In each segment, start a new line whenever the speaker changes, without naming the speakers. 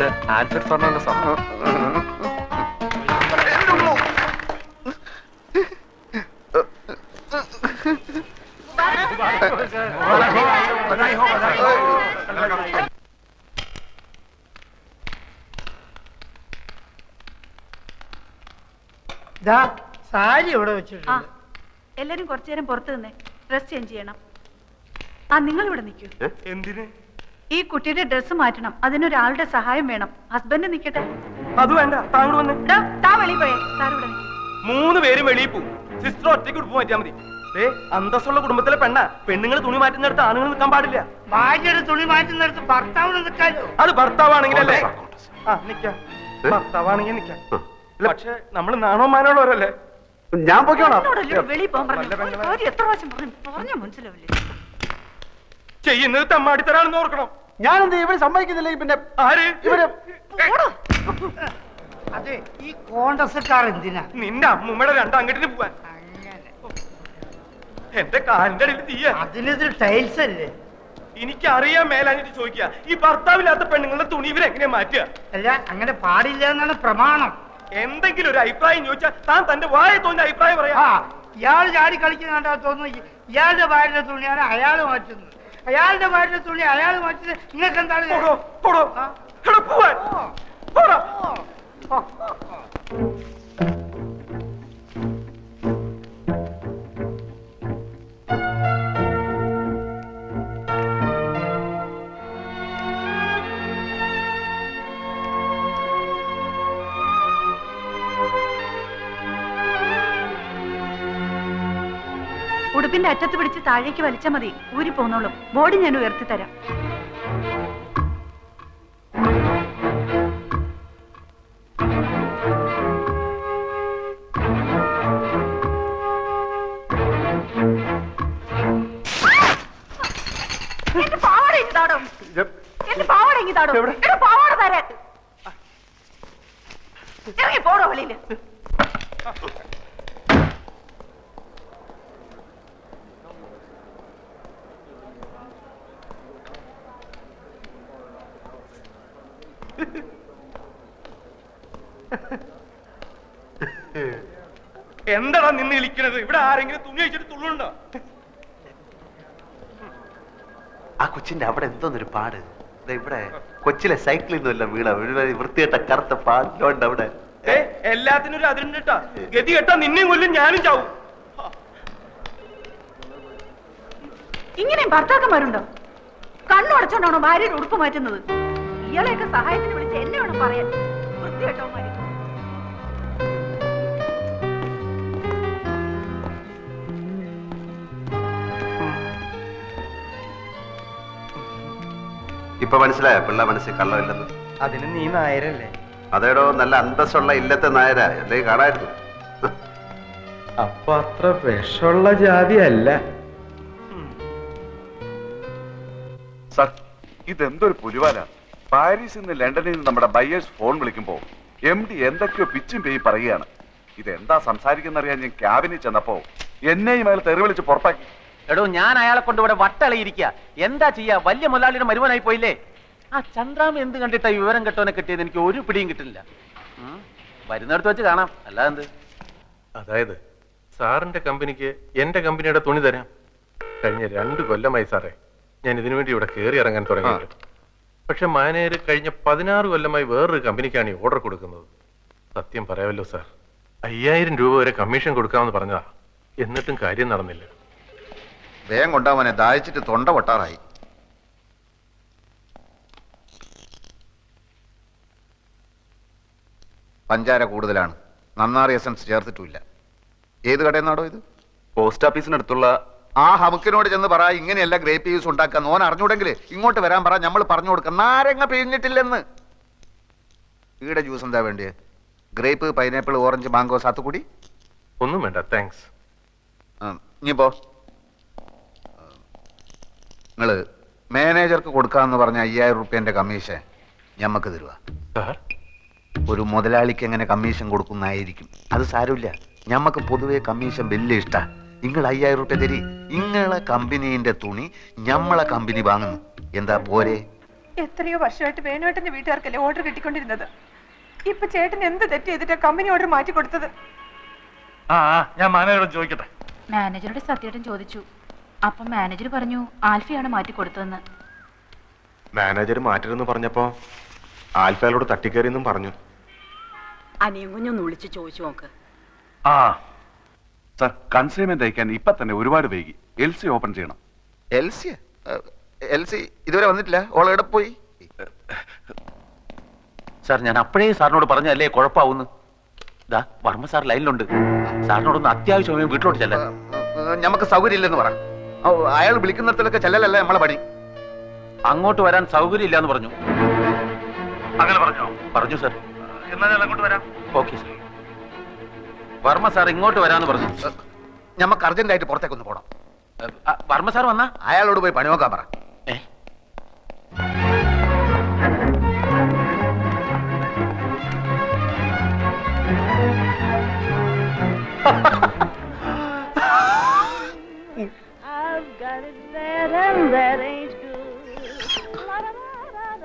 Mister Alfred Fernandez ആണ്.
സാരി ഇവിടെ വെച്ചിട്ടുണ്ട്.
എല്ലാരും കുറച്ചു നേരം പുറത്തു നിന്നേ, ഡ്രസ് ചേഞ്ച് ചെയ്യണം. ആ, നിങ്ങൾ ഇവിടെ നിൽക്കൂ.
എന്തിന്?
ഈ കുട്ടിയുടെ ഡ്രസ്സ് മാറ്റണം, അതിനൊരാളുടെ സഹായം വേണം. ഹസ്ബൻഡ് നിൽക്കട്ടെ.
അത് വേണ്ട, താങ്കൾ വന്ന്.
താ വെളിയിൽ പോയേ, സാർ ഇവിടെ നിൽക്കും.
3 പേരും വെളിയിൽ പോവും. സിസ്റ്റർ ഒറ്റയ്ക്ക് ഉടുപ്പ് മാറ്റിയാൽ മതി. അന്തസ്സുള്ള കുടുംബത്തിലെ പെണ്ണുങ്ങൾ തുണി മാറ്റുന്നിടത്ത് ആണുങ്ങൾ നിൽക്കാൻ പാടില്ല.
ഭാര്യയുടെ തുണി മാറ്റുന്നിടത്ത് ഭർത്താവിന് നിൽക്കാലോ.
അത് ഭർത്താവാണെങ്കിലല്ലേ? നിക്കാം, ഭർത്താവാണെങ്കിൽ നിക്കാം. പക്ഷെ നമ്മൾ നാണോമാനുള്ളവരല്ലേ.
ഞാൻ പോയിക്കോളാം.
വെളിയിൽ പോകാൻ പറഞ്ഞു. എത്ര പ്രാവശ്യം പറഞ്ഞ മനസ്സിലാവില്ലേ?
ചെയ്യുന്നത് തെമ്മാടിത്തരാണെന്ന് ഓർക്കണം.
ഞാനെന്ത് ഇവര് സമ്മതിക്കുന്നില്ല. പിന്നെ
ആര്?
ഇവര്.
അതെ, ഈ കോൺഗ്രസ്സുകാർ എന്തിനാ?
നിന്റെ അമ്മൂമ്മയുടെ 2 അങ്ങോട്ടിന് പോവാൻ. എന്റെ കാലിന്റെ അടിയിൽ തീയ.
അതിനിത് ടൈൽസ് അല്ലേ?
എനിക്കറിയാൻ മേലാഞ്ഞിട്ട് ചോദിക്കുക, ഈ ഭർത്താവില്ലാത്ത പെണ്ണുങ്ങളുടെ തുണി ഇവരെങ്ങനെയാ മാറ്റുക?
അല്ല, അങ്ങനെ പാടില്ല എന്നാണ് പ്രമാണം.
എന്തെങ്കിലും ഒരു അഭിപ്രായം ചോദിച്ചാൽ താൻ തന്റെ വായ തോന്നിയ അഭിപ്രായം പറയാ.
ഇയാൾ ചാടി കളിക്കുന്നുണ്ടാ തോന്നുന്നു. ഇയാളുടെ ഭാര്യയുടെ തുണിയാണ് അയാൾ മാറ്റുന്നത്, അയാളുടെ ഭാര്യയുടെ തുണി അയാൾ മാറ്റുന്നത്. നിങ്ങൾക്ക് എന്താണ്?
ഉടുപ്പിന്റെ അറ്റത്ത് പിടിച്ച് താഴേക്ക് വലിച്ചാൽ മതി, ഊരി പോന്നോളും. ബോഡി ഞാൻ ഉയർത്തി തരാം. എന്റെ പാവാട ഇങ്ങ് താടോ, എന്റെ പാവാട ഇങ്ങ് താടോ. എടാ, പാവാട തരാൻ. ഇറങ്ങി പോടോ വെളിയില്.
എന്താടാ നിന്ന് വിളിക്കണത്? ഇവിടെ ആരെങ്കിലും തുണി വെച്ചിട്ട് തുള്ളുണ്ടോ?
ആ കൊച്ചിന്റെ അവിടെ എന്തോന്നൊരു പാട്. ഇവിടെ കൊച്ചിലെ സൈക്കിളിൽ നിന്നല്ല വീണ വൃത്തികെട്ട കറുത്ത പാടിലുണ്ട് അവിടെ.
എല്ലാത്തിനും ഒരു അതിരുണ്ടാ. ഗതി കെട്ടാ നിന്നെയും കൊല്ലും, ഞാനും ചാവും.
ഇങ്ങനെയും ഭർത്താക്കന്മാരുണ്ടോ? കണ്ണു അടച്ചോണ്ടാണോ ഭാര്യയുടെ ഉടുപ്പ് മാറ്റുന്നത്? ഇയാളെയൊക്കെ സഹായത്തിന് വിളിച്ച് എന്നെ വേണം പറയാൻ. വൃത്തികെട്ടവന്മാര്.
ഇപ്പൊ മനസ്സിലായോ പിള്ള മനസ്സിൽ കള്ളമില്ലെന്ന്?
അതിന് നീ നായരല്ലേ?
അതേടോ, നല്ല അന്തസ്സുള്ള ഇല്ലത്തെ നായരാ, അല്ലെങ്കിൽ കാണായിരുന്നു.
അപ്പൊ അത്ര വിഷമുള്ള ജാതി അല്ല.
സർ, ഇതെന്തൊരു പുലിവാല. പാരീസിൽ നിന്ന് ലണ്ടനിൽ നിന്ന് നമ്മുടെ ബയേഴ്സ് ഫോൺ വിളിക്കുമ്പോ MD എന്തൊക്കെയോ പിച്ചും പേയും പറയുകയാണ്. ഇതെന്താ സംസാരിക്കുന്നറിയാൻ ഞാൻ ക്യാബിനിൽ ചെന്നപ്പോ എന്നെയും അയാൾ തെറി വിളിച്ച് പുറത്താക്കി.
എടോ, ഞാൻ അയാളെ കൊണ്ട് ഇവിടെ വട്ടളയിരിക്കുക. എന്താ ചെയ്യാ? വലിയ മുതലാളിയുടെ മരുമനായി പോയില്ലേ. ആ ചന്ദ്രാമ എന്ത് കണ്ടിട്ടാ വിവരം കെട്ടോനെ കിട്ടിയത്? എനിക്ക് ഒരു പിടിയും കിട്ടില്ല. വരുന്നിടത്ത് വെച്ച് കാണാം, അല്ലാതെ.
അതായത് സാറിന്റെ കമ്പനിക്ക് എന്റെ കമ്പനിയുടെ തുണി തരാം. കഴിഞ്ഞ 2 കൊല്ലമായി സാറേ ഞാൻ ഇതിനു വേണ്ടി ഇവിടെ കയറി ഇറങ്ങാൻ തുടങ്ങിയിട്ട്. പക്ഷെ മാനേജർ കഴിഞ്ഞ 16 കൊല്ലമായി വേറൊരു കമ്പനിക്കാണ് ഈ ഓർഡർ കൊടുക്കുന്നത്. സത്യം പറയാമല്ലോ സാർ, 5000 രൂപ വരെ കമ്മീഷൻ കൊടുക്കാമെന്ന് പറഞ്ഞതാ. എന്നിട്ടും കാര്യം നടന്നില്ല.
വേഗം കൊണ്ടാവനെ, ദാഹിച്ചിട്ട് തൊണ്ട പൊട്ടാറായി. പഞ്ചാര കൂടുതലാണ്, നന്നാറി എസൻസ് ചേർത്തിട്ടില്ല. ഏത് കടയിൽ നിന്നാടോ ഇത്?
പോസ്റ്റ് ഓഫീസിനടുത്തുള്ള.
ആ ഹമുക്കിനോട് ചെന്ന് പറ, ഇങ്ങനെയല്ല ഗ്രേപ്പ് ജ്യൂസ് ഉണ്ടാക്കാൻ. ഓൻ അറിഞ്ഞൂടെങ്കിൽ ഇങ്ങോട്ട് വരാൻ പറ, നമ്മൾ പറഞ്ഞു കൊടുക്കാം. നാരങ്ങ പിഴിഞ്ഞിട്ടില്ലെന്ന്. ഈടെ ജ്യൂസ് എന്താ വേണ്ടിയേ? ഗ്രേപ്പ്, പൈനാപ്പിൾ, ഓറഞ്ച്, മാംഗോ, സാത്തുക്കുടി?
ഒന്നും വേണ്ട, താങ്ക്സ്.
ഇനിയിപ്പോ നിങ്ങള് മാനേജർക്ക് കൊടുക്കാന്ന് പറഞ്ഞ 5000 റുപ്യന്റെ കമ്മീഷൻ ഞമ്മക്ക് തരുക. ഒരു മുതലാളിക്ക് എങ്ങനെ കമ്മീഷൻ കൊടുക്കുന്നതായിരിക്കും. അത് സാരമില്ല, ഞമ്മക്ക് പൊതുവെ കമ്മീഷൻ വലിയ ഇഷ്ടാ. നിങ്ങൾ 5000 റുപ്യ തരി. നിങ്ങളെ കമ്പനീന്റെ തുണി ഞമ്മളെ കമ്പനി വാങ്ങുന്നു. എന്താ പോരെ?
എത്രയോ വർഷമായിട്ട് വേണുവേട്ടന്റെ വീട്ടുകാർക്കല്ലേ ഓർഡർ കിട്ടിക്കൊണ്ടിരുന്നത്. ഇപ്പൊ ചേട്ടൻ എന്ത് തെറ്റ് ചെയ്തിട്ടാ കമ്പനി ഓർഡർ മാറ്റി കൊടുത്തത്?
ഞാൻ മാനേജറോട് ചോദിക്കട്ടെ.
മാനേജറുടെ സത്യേട്ടൻ ചോദിച്ചു. അപ്പം മാനേജർ പറഞ്ഞു ആൽഫയാണ് മാറ്റി കൊടുത്തതെന്ന്.
മാനേജർ മാറ്റരുതെന്ന് പറഞ്ഞപ്പോ ആൽഫയോട് തട്ടിക്കേറിയെന്നും പറഞ്ഞു.
അനിയും കുഞ്ഞൊന്ന് വിളിച്ച് ചോദിച്ചു നോക്ക്.
സർ, കൺസൈൻമെന്റ് അയക്കാൻ ഇപ്പൊ തന്നെ ഒരുപാട് വൈകി. എൽസി ഓപ്പൺ ചെയ്യണം.
എൽസി ഇതുവരെ വന്നിട്ടില്ല. ഓളെവിടെ പോയി?
സാർ, ഞാൻ അപ്പോഴേ സാറിനോട് പറഞ്ഞല്ലേ കുഴപ്പമാവുന്നു. ഇതാ വർമ്മ സാർ ലൈനിലുണ്ട്. സാറിനോടൊന്ന് അത്യാവശ്യമായി വീട്ടിലോട്ട് ചെല്ലാൻ.
നമുക്ക് സൗകര്യം ഇല്ലെന്ന് പറ. അയാൾ വിളിക്കുന്നിടത്തിലൊക്കെ ചെല്ലലല്ലേ നമ്മളെ പണി.
അങ്ങോട്ട് വരാൻ സൗകര്യം ഇല്ലാന്ന് പറഞ്ഞു.
അങ്ങനെ പറഞ്ഞോ?
പറഞ്ഞു സാർ.
എന്നാ ഞാൻ അങ്ങോട്ട് വരാം.
Okay sir. വർമ്മ സാർ ഇങ്ങോട്ട് വരാന്ന് പറഞ്ഞു.
നമുക്ക് അർജന്റായിട്ട് പുറത്തേക്കൊന്ന് പോണം.
വർമ്മ സാർ വന്നാ
അയാളോട് പോയി പണി നോക്കാൻ പറ.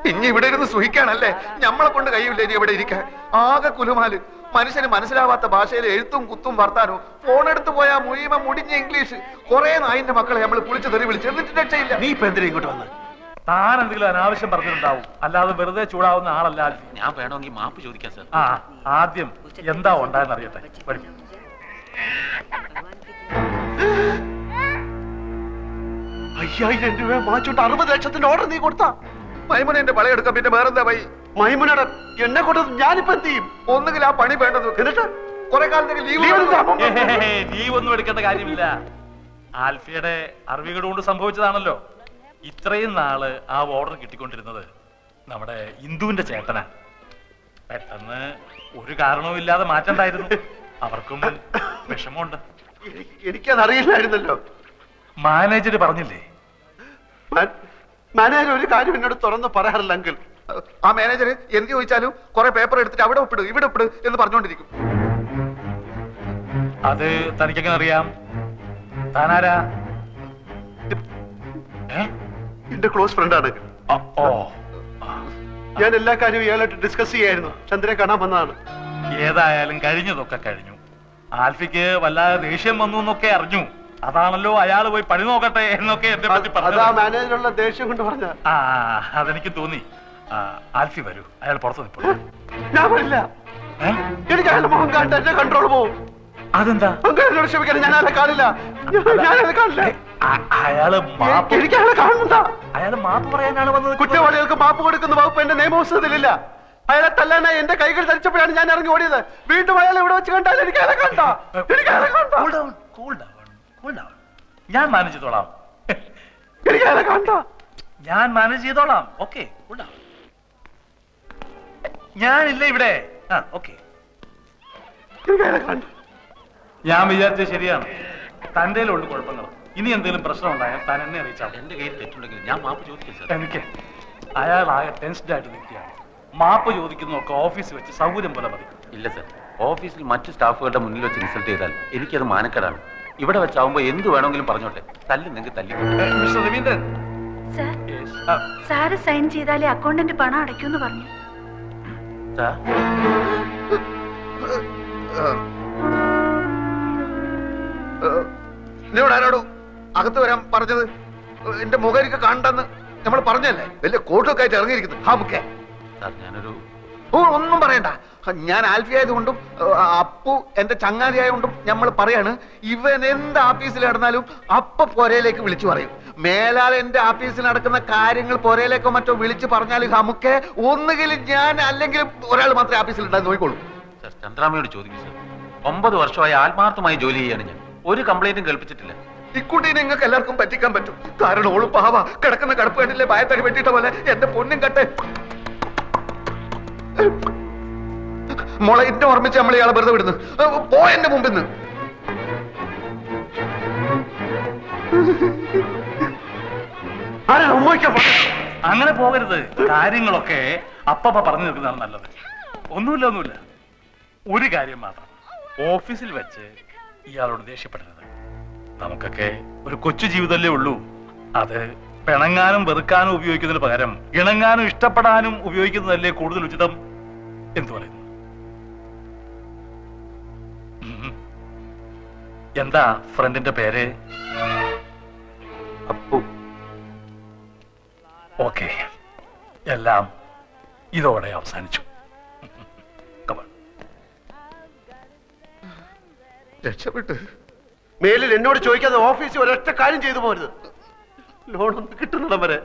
ഇനി ഇവിടെ ഇരുന്ന് സുഖിക്കാണല്ലേ? ഞമ്മളെ കൊണ്ട് കഴിയില്ല ഇനി ഇവിടെ ഇരിക്കാൻ. ആകെ കുലുമാല്. മനുഷ്യന് മനസ്സിലാവാത്ത ഭാഷയിൽ എഴുത്തും കുത്തും വർത്താനോ. ഫോൺ എടുത്ത് പോയാ മുഴുവൻ മുടിഞ്ഞ ഇംഗ്ലീഷ്. കുറെ നായിന്റെ മക്കളെ നമ്മൾ കുളിച്ച് തെറി വിളിച്ച് എന്നിട്ട് രക്ഷയില്ല.
നീ ഇപ്പൊ എന്തിനാ ഇങ്ങോട്ട് വന്ന്?
താൻ എന്തെങ്കിലും അനാവശ്യം പറഞ്ഞിട്ടുണ്ടാവും. അല്ലാതെ വെറുതെ ചൂടാവുന്ന ആളല്ല.
ഞാൻ വേണമെങ്കിൽ മാപ്പ് ചോദിക്കാം സാർ.
ആദ്യം എന്താ ഉണ്ടായെന്ന് അറിയട്ടെ. വരും.
5000 രൂപ വാങ്ങിച്ചോട്ട് 60 ലക്ഷത്തിന്റെ ഓർഡർ നീ കൊടുത്താ?
മൈമുന എന്റെ പളയെടുക്കാൻ പിന്നെ വേറെന്താ വൈ?
മൈമുനയുടെ എന്നെ കൊണ്ട് ഞാനിപ്പോ എന്ത് ചെയ്യും?
ഒന്നുകിൽ ആ പണി വേണ്ടത് എന്നിട്ട് കുറെ കാലത്തേക്ക് ലീവ്
ഒന്നും എടുക്കേണ്ട കാര്യമില്ല. ആൽഫിയുടെ അറിവുകൾ കൊണ്ട് സംഭവിച്ചതാണല്ലോ. ഇത്രയും നാള് ആ ഓർഡർ കിട്ടിക്കൊണ്ടിരുന്നത് നമ്മുടെ ഇന്ദുവിന്റെ ചേട്ടനാ. പെട്ടെന്ന് ഒരു കാരണവും ഇല്ലാതെ മാറ്റണ്ടായിരുന്നു. അവർക്കും വിഷമമുണ്ട്.
എനിക്കതറിയില്ലായിരുന്നല്ലോ.
മാനേജർ പറഞ്ഞില്ലേ?
മാനേജർ ഒരു കാര്യം എന്നോട് തുറന്ന് പറയാറില്ല അങ്കിൾ.
ആ മാനേജർ എന്ത് ചോദിച്ചാലും കുറെ പേപ്പർ എടുത്തിട്ട് അവിടെ ഒപ്പിട് ഇവിടെ ഒപ്പിട് എന്ന് പറഞ്ഞുകൊണ്ടിരിക്കും.
അത് തനിക്കെങ്ങനെ അറിയാം? താനാരാ?
എന്റെ ക്ലോസ് ഫ്രണ്ടാണ്. ഞാൻ എല്ലാ കാര്യവും ഇയാളായിട്ട് ഡിസ്കസ് ചെയ്യായിരുന്നു. ചന്ദ്രനെ കാണാൻ വന്നതാണ്.
ഏതായാലും കഴിഞ്ഞതൊക്കെ കഴിഞ്ഞു. ആൽഫിക്ക് വല്ലാതെ ദേഷ്യം വന്നു എന്നൊക്കെ അറിഞ്ഞു. അതാണല്ലോ അയാൾ പോയി പണി നോക്കട്ടെ എന്നൊക്കെ എന്നെ പറ്റി പറഞ്ഞു.
മാനേജറുള്ള ദേഷ്യം കൊണ്ട് പറഞ്ഞ.
അതെനിക്ക് തോന്നി. ആൽഫി വരൂ, അയാൾ പുറത്തു നിൽപ്പുള്ളൂ.
ഞാൻ വരില്ല. എനിക്ക് അയാളുടെ മുഖം കാണട്ടെ, എന്റെ കൺട്രോൾ പോവും.
അതെന്താ?
എന്നോട് ക്ഷമിക്കണം, ഞാൻ അയാളെ കാണില്ല.
അയാള്
എനിക്ക് അയാളെ കാണുന്നുണ്ടാ?
അയാള് മാപ്പ് പറയാനാണ് വന്നത്.
കുറ്റവാളികൾക്ക് മാപ്പ് കൊടുക്കുന്ന വകുപ്പ് എന്റെ നിയമപുസ്തകത്തിലില്ല. അയാളെ തല്ലാനായി എന്റെ കൈകൾ ധരിച്ചപ്പോഴാണ് ഞാൻ ഇറങ്ങി ഓടിയത്. വീണ്ടും അയാൾ ഇവിടെ വെച്ച് കണ്ടാൽ എനിക്ക് അയാളെ കണ്ട.
ഞാൻ മാനേജ് ചെയ്തോളാം.
എനിക്ക് അയാളെ കണ്ട.
ഞാൻ മാനേജ് ചെയ്തോളാം. ഓക്കെ, ഞാനില്ല ഇവിടെ. ഓക്കെ, ഞാൻ വിചാരിച്ചത് ശരിയാണ്. തന്റെ ഉള്ളു കുഴപ്പങ്ങൾ. ഇനി എന്തെങ്കിലും പ്രശ്നം ഉണ്ടായാൽ താൻ എന്നെ അറിയിച്ചാൽ.
എന്റെ കയ്യിൽ തെറ്റുണ്ടെങ്കിൽ ഞാൻ മാപ്പ് ചോദിക്കാം സാർ.
എനിക്ക് അയാൾ ആകെ ടെൻസ്ഡ് ആയിട്ട് നിൽക്കുകയാണ്. മാപ്പ് ചോദിക്കുന്നതൊക്കെ ഓഫീസിൽ വെച്ച് സൗകര്യം പോലെ മതി.
ഇല്ല സാർ, ഓഫീസിൽ മറ്റു സ്റ്റാഫുകളുടെ മുന്നിൽ വെച്ച് ഇൻസൾട്ട് ചെയ്താൽ എനിക്കത് മാനക്കേടാണ്. ഇവിടെ വെച്ചാവുമ്പോ എന്ത് വേണമെങ്കിലും പറഞ്ഞോട്ടെ. തല്ലുന്നെങ്കിൽ തല്ലി.
മിസ്റ്റർ രവീന്ദ്രൻ,
സാറ് സൈൻ ചെയ്താലേ അക്കൗണ്ടന്റ് പണം അടയ്ക്കൂന്ന് പറഞ്ഞു.
സാർ,
നിന്നോട് ആരോടും അകത്ത് വരാൻ പറഞ്ഞത്? എന്റെ മുഖരിക്ക് കാണണ്ടെന്ന് നമ്മൾ പറഞ്ഞല്ലേ? വലിയ കോട്ടൊക്കെ ആയിട്ട് ഇറങ്ങിയിരിക്കുന്നു.
ഞാനൊരു
ഒന്നും പറയണ്ട. ഞാൻ ആൽഫി ആയതുകൊണ്ടും അപ്പു എന്റെ ചങ്ങാതി ആയതുകൊണ്ടും നമ്മൾ പറയാണ്, ഇവൻ എന്ത് ആഫീസിൽ നടന്നാലും അപ്പ പൊരയിലേക്ക് വിളിച്ചു പറയും. മേലാൽ എന്റെ ആഫീസിൽ നടക്കുന്ന കാര്യങ്ങൾ പൊരയിലേക്കോ മറ്റോ വിളിച്ചു പറഞ്ഞാൽ നമുക്ക് ഒന്നുകിൽ ഞാൻ അല്ലെങ്കിൽ ഒരാൾ മാത്രമേ ആഫീസിൽ ഉണ്ടായി നോക്കിക്കോളൂ.
സാർ, ചന്ദ്രാമയോട് ചോദിക്കും സാർ. 9 വർഷമായി ആത്മാർത്ഥമായി ജോലി ചെയ്യാണ് ഞാൻ. ഒരു കംപ്ലൈന്റും കേൾപ്പിച്ചിട്ടില്ല.
ഇക്കുട്ടി നിങ്ങൾക്ക് എല്ലാവർക്കും പറ്റിക്കാൻ പറ്റും. കാരണം ഓള് പാവ കിടക്കുന്ന കടപ്പ് കണ്ടില്ലേ, ഭയത്തടി വെട്ടിയിട്ട പോലെ. എന്റെ പൊന്നും കട്ടെ മോളെ ഇന്നെ ഓർമ്മിച്ച് നമ്മൾ ഇയാളെ വെറുതെ വിടുന്നു. പോ എന്റെ മുമ്പിൽ നിന്ന്.
അങ്ങനെ പോകരുത്. കാര്യങ്ങളൊക്കെ അപ്പ പറഞ്ഞു നിൽക്കുന്നതാണ് നല്ലത്. ഒന്നുമില്ല. ഒരു കാര്യം മാത്രം, ഓഫീസിൽ വെച്ച് ഇയാളോട് ദേഷ്യപ്പെടരുത്. നമുക്കൊക്കെ ഒരു കൊച്ചു ജീവിതമല്ലേ ഉള്ളൂ. അത് പിണങ്ങാനും വെറുക്കാനും ഉപയോഗിക്കുന്നതിന് പകരം ഇണങ്ങാനും ഇഷ്ടപ്പെടാനും ഉപയോഗിക്കുന്നതല്ലേ കൂടുതൽ ഉചിതം എന്ന് പറയുന്നു. എന്താ ഫ്രണ്ടിന്റെ പേര്?
അപ്പു.
ഓക്കെ, എല്ലാം ഇതോടെ അവസാനിച്ചു.
രക്ഷപ്പെട്ട് മേലിൽ എന്നോട് ചോദിക്കാതെ ഓഫീസിൽ ഒരൊറ്റ കാര്യം ചെയ്തു പോരുത്. ലോൺ ഒന്ന് കിട്ടുന്നിടം വരെ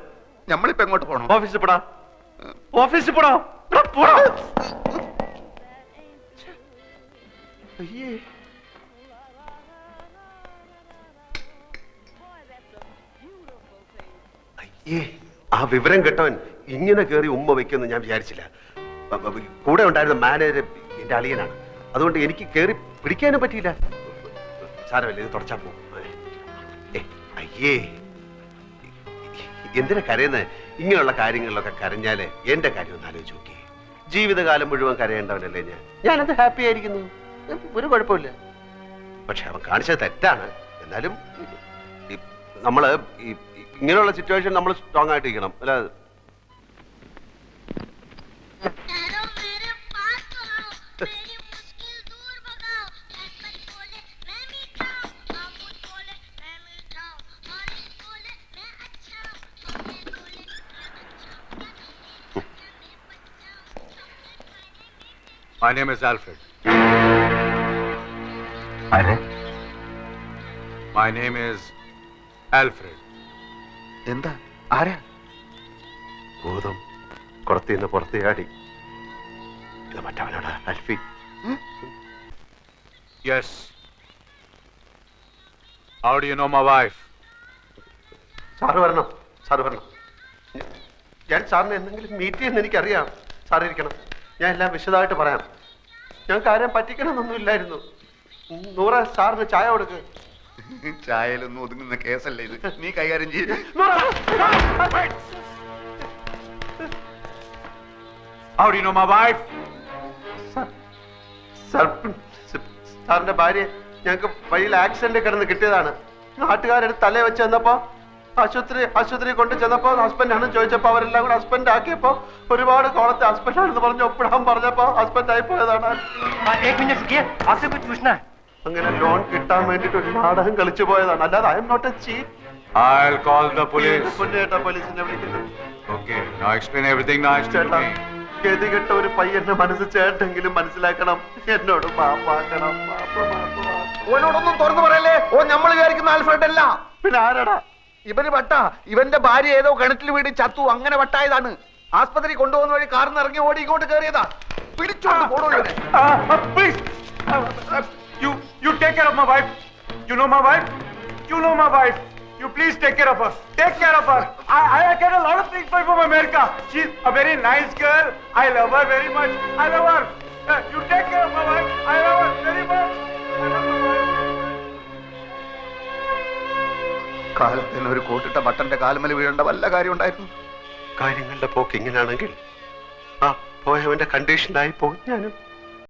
നമ്മളിപ്പോ എങ്ങോട്ട് പോകണം?
ഓഫീസിൽ പോടാ, ഓഫീസിൽ പോടാ, പോടാ. അയ്യേ, അയ്യേ, ആ വിവരം കേട്ടവൻ ഇങ്ങനെ കയറി ഉമ്മ വെക്കുമെന്ന് ഞാൻ വിചാരിച്ചില്ല. കൂടെ ഉണ്ടായിരുന്ന മാനേജർ എന്റെ അളിയനാണ്, അതുകൊണ്ട് എനിക്ക് കയറി പിടിക്കാനും പറ്റിയില്ല. സാരമല്ലേ, ഇത് തുടച്ചാ പോകും. അയ്യേ, എന്തിനാ കരയുന്നത്? ഇങ്ങനെയുള്ള കാര്യങ്ങളിലൊക്കെ കരഞ്ഞാല് എന്റെ കാര്യം ഒന്ന് ആലോചിച്ച് നോക്കി. ജീവിതകാലം മുഴുവൻ കരയേണ്ടവനല്ലേ ഞാനത് ഹാപ്പി ആയിരിക്കുന്നു, ഒരു കുഴപ്പമില്ല. പക്ഷെ അവൻ കാണിച്ചത് തെറ്റാണ്. എന്നാലും നമ്മള് ഇങ്ങനെയുള്ള സിറ്റുവേഷൻ നമ്മൾ സ്ട്രോങ് ആയിട്ടിരിക്കണം. അല്ല,
My name is Alfred. My name is Alfred.
എന്താ? ആരാ? ഭൂതം കുറത്തിന്ന് പുറത്ത് ചാടി. ഇത് മറ്റവനോടാ, അൽഫി.
Yes. How do you know my wife?
Sir വരണം, സാറ് വരണം. ഞാൻ സാറിനെ എന്തെങ്കിലും മീറ്റ് ചെയ്യുന്ന എനിക്കറിയാം. സാറ് ഇരിക്കണം, ഞാൻ എല്ലാം വിശദമായിട്ട് പറയാം. ഞങ്ങൾക്ക് ആരെയും പറ്റിക്കണമെന്നൊന്നും ഇല്ലായിരുന്നു. നൂറ, സാറിന് ചായ കൊടുക്ക്.
ചായയിലൊന്നും ഒതുങ്ങുന്ന കേസല്ലേ ഇത്, നീ കൈകാര്യം ചെയ്യും. How do you know my wife?
സാറിന്റെ ഭാര്യ ഞങ്ങൾക്ക് വഴിയിൽ ആക്സിഡന്റ് കിടന്ന് കിട്ടിയതാണ്. നാട്ടുകാരെടുത്ത് തലേ വെച്ച് ചെന്നപ്പോ ആശുപത്രി കൊണ്ട് ചെന്നപ്പോ ഹസ്ബൻഡ് ആണെന്ന് ചോദിച്ചപ്പോ അവരെല്ലാം കൂടെ ഹസ്ബൻഡ് ആക്കിയപ്പോ ഒരുപാട് കോളത്തെ ഹസ്ബൻഡ് ആണെന്ന് പറഞ്ഞ് ഒപ്പിടാൻ പറഞ്ഞപ്പോ ഹസ്ബൻഡ് ആയി പോയതാണ്. അങ്ങനെ ലോൺ കിട്ടാൻ വേണ്ടിട്ട് ഒരു നാടകം കളിച്ചു പോയതാണ്, അല്ലാതെ I am not a chief.
I'll call the police.
പൊന്നേട്ടാ, പോലീസിനെ വിളിക്കുന്നു.
Okay, now explain everything nice to
ചേട്ടാ,
me.
ഗതികെട്ട ഒരു പയ്യന്റെ മനസ്സ് ചേട്ടെങ്കിലും മനസ്സിലാക്കണം. എന്നോട് മാപ്പാക്കണം.
ഓനോടൊന്നും തുറന്നു പറയല്ലേ. ഓ നമ്മൾ വിചാരിക്കുന്ന ആൽഫ്രഡ് അല്ല.
പിന്നെ ആരാടാ?
ഇവന് വട്ട. ഇവന്റെ ഭാര്യ ഏതോ കിണറ്റിൽ വീട് ചത്തു, അങ്ങനെ വട്ടായതാണ്. ആസ്പത്രി കൊണ്ടുപോകുന്ന വഴി കാറിന് ഇറങ്ങി ഓടി ഇങ്ങോട്ട് കയറിയതാ. പിടിച്ചോണ്ട് പോടോ ഇവനെ.
Please, you take care of my wife. You know my wife. You know my wife. You please take care of her. Take care of her. I get a lot of things from America. She's a very nice girl. I love her very much. I love her. You take care of my wife. I love her very much. I love my wife.
കാലത്തിന് ഒരു കോട്ടിട്ട ബട്ടന്റെ കാലുമല വീഴേണ്ട വല്ല കാര്യം ഉണ്ടായിരുന്നു?
കാര്യങ്ങളുടെ പോക്ക് ഇങ്ങനെയാണെങ്കിൽ ആ പോയവന്റെ കണ്ടീഷനായി പോകും ഞാനും.